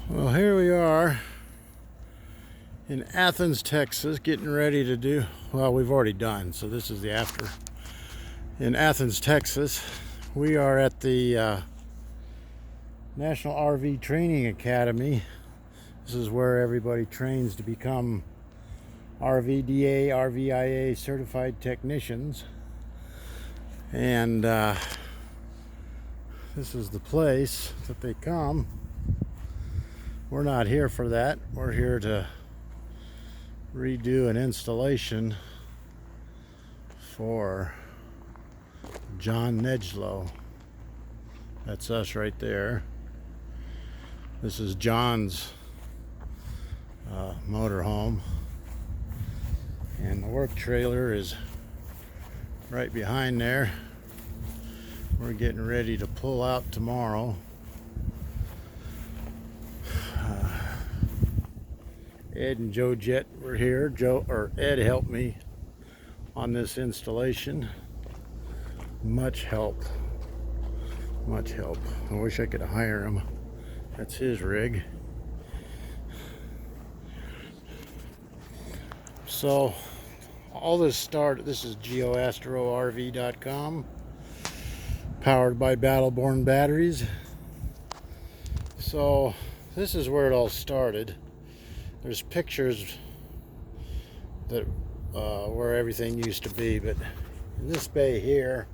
Well, here we are in Athens, Texas, getting ready to do, well, we've already done, so this is the after. In Athens, Texas, we are at the National RV Training Academy. This is where everybody trains to become RVDA, RVIA certified technicians. And this is the place that they come. We're not here for that. We're here to redo an installation for John Nedjlo. That's us right there. This is John's motorhome, and the work trailer is right behind there. We're getting ready to pull out tomorrow. Ed and Joe Jett were here. Ed helped me on this installation. Much help. Much help. I wish I could hire him. That's his rig. So all this started, this is geoastrorv.com, powered by Battleborn batteries. So this is where it all started. There's pictures that where everything used to be, but in this bay here,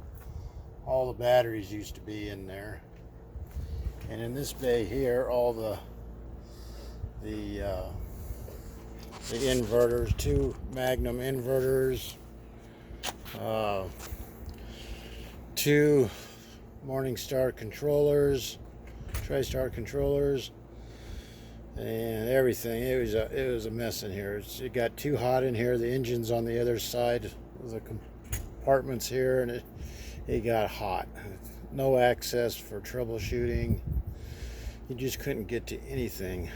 all the batteries used to be in there, and in this bay here, all the inverters, 2 Magnum inverters, 2 Morningstar controllers, TriStar controllers, and everything. It was a mess in here. It got too hot in here. The engine's on the other side of the compartments here, and it got hot. No access for troubleshooting. You just couldn't get to anything.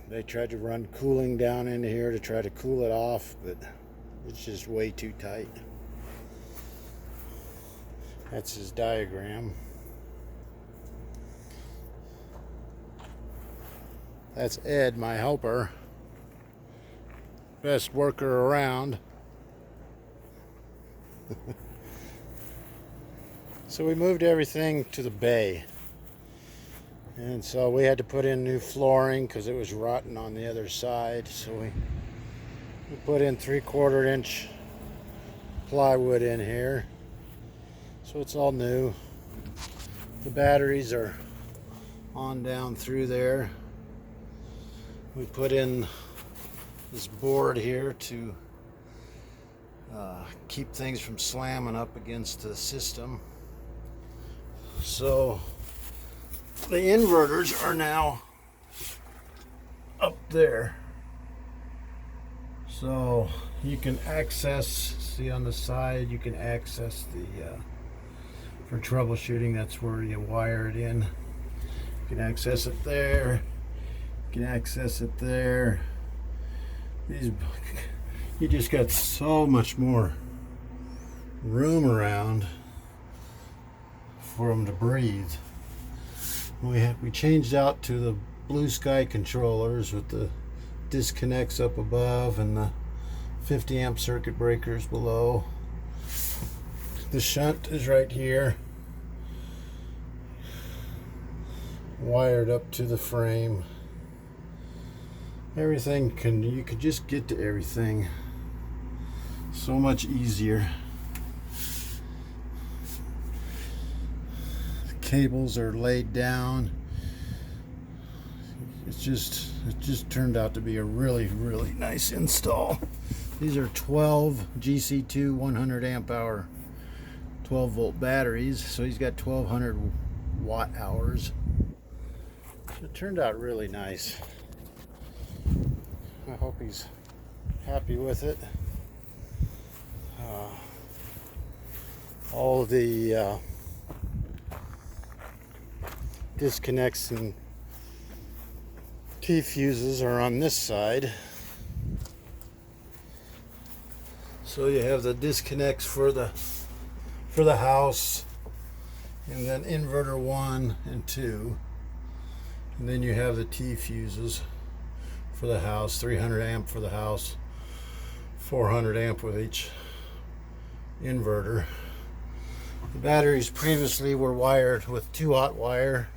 They tried to run cooling down into here to try to cool it off, but it's just way too tight. That's his diagram. That's Ed, my helper. Best worker around. So we moved everything to the bay. And so we had to put in new flooring because it was rotten on the other side. So we put in 3/4 inch plywood in here. So it's all new. The batteries are on down through there. We put in this board here to keep things from slamming up against the system. So the inverters are now up there. So you can access, see on the side, you can access the, for troubleshooting, that's where you wire it in. You can access it there. You can access it there. You just got so much more room around for them to breathe. We changed out to the blue sky controllers with the disconnects up above and the 50 amp circuit breakers below. The shunt is right here, wired up to the frame. Everything you could just get to everything so much easier. The cables are laid down. It just turned out to be a really nice install. These are 12 GC2 100 amp hour 12 volt batteries, so he's got 1200 watt hours. It turned out really nice. I hope he's happy with it. All of the disconnects and T-fuses are on this side. So you have the disconnects for the house, and then inverter 1 and 2. And then you have the T fuses for the house, 300 amp for the house, 400 amp with each inverter. The batteries previously were wired with 2-aught wire.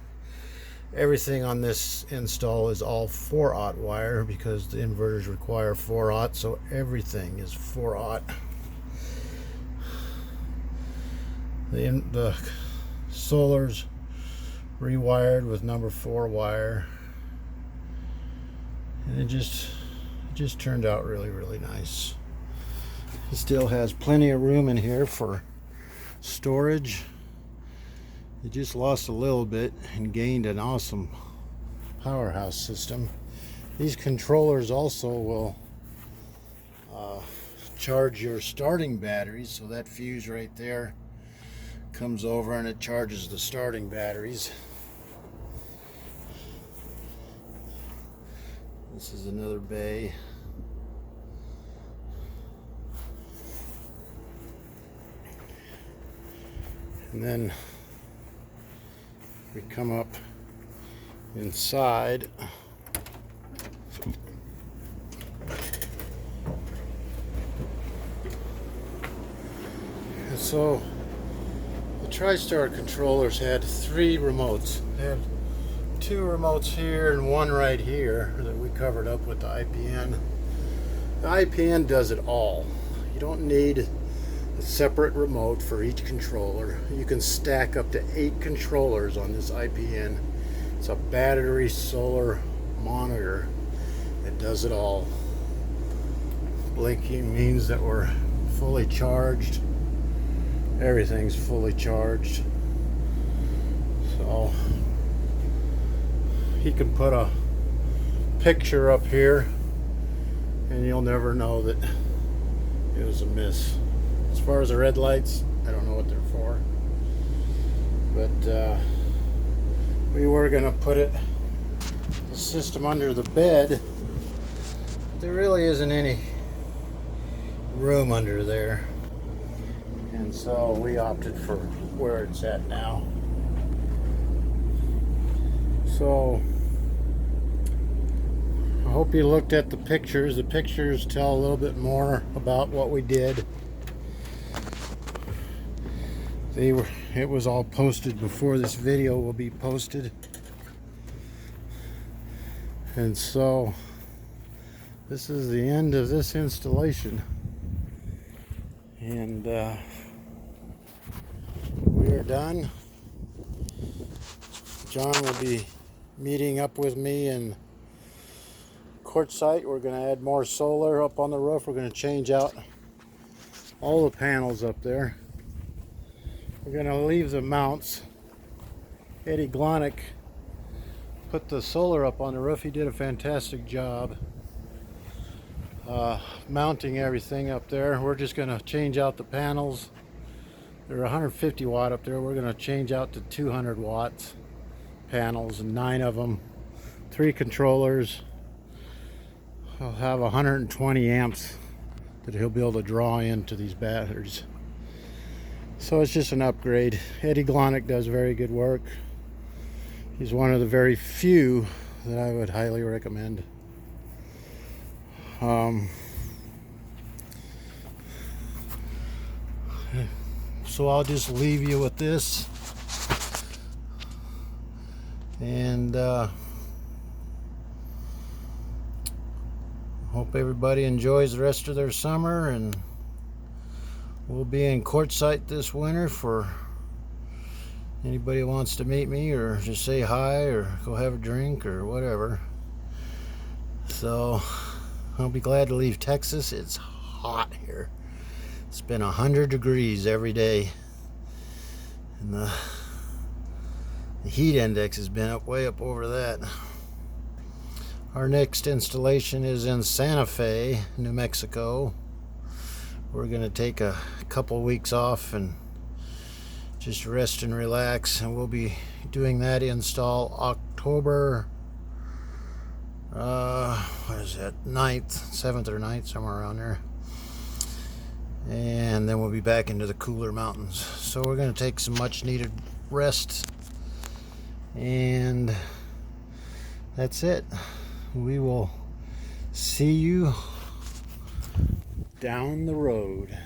Everything on this install is all 4-aught wire because the inverters require 4-aught, so everything is 4-aught. The solar's rewired with number 4 wire, and it just turned out really nice. It still has plenty of room in here for storage. It just lost a little bit and gained an awesome powerhouse system. These controllers also will charge your starting batteries, so that fuse right there comes over and it charges the starting batteries. This is another bay. And then we come up inside. And so the TriStar controllers had 3 remotes. They had 2 remotes here and 1 right here that we covered up with the IPN. The IPN does it all. You don't need a separate remote for each controller. You can stack up to 8 controllers on this IPN. It's a battery solar monitor that does it all. Blinking means that we're fully charged. Everything's fully charged. So he can put a picture up here and you'll never know that it was a miss. As far as the red lights, I don't know what they're for, but we were going to put the system under the bed. There really isn't any room under there, and so we opted for where it's at now. So I hope you looked at the pictures. The pictures tell a little bit more about what we did. It was all posted before this video will be posted. And so this is the end of this installation. And we are done. John will be meeting up with me in Quartzsite. We're going to add more solar up on the roof. We're going to change out all the panels up there. We're going to leave the mounts. Eddie Glonick put the solar up on the roof. He did a fantastic job mounting everything up there. We're just going to change out the panels. They're 150 watt up there. We're going to change out to 200 watts panels, and 9 of them, 3 controllers. I'll have 120 amps that he'll be able to draw into these batteries. So it's just an upgrade. Eddie Glonick does very good work. He's one of the very few that I would highly recommend. So I'll just leave you with this, and hope everybody enjoys the rest of their summer, and we'll be in Quartzsite this winter for anybody who wants to meet me or just say hi or go have a drink or whatever. So I'll be glad to leave Texas. It's hot here. It's been 100 degrees every day, and the heat index has been way up over that. Our next installation is in Santa Fe, New Mexico. We're going to take a couple weeks off and just rest and relax, and we'll be doing that install October what is that, 9th, 7th or 9th, somewhere around there. And then we'll be back into the cooler mountains. So we're going to take some much needed rest, and that's it. We will see you down the road.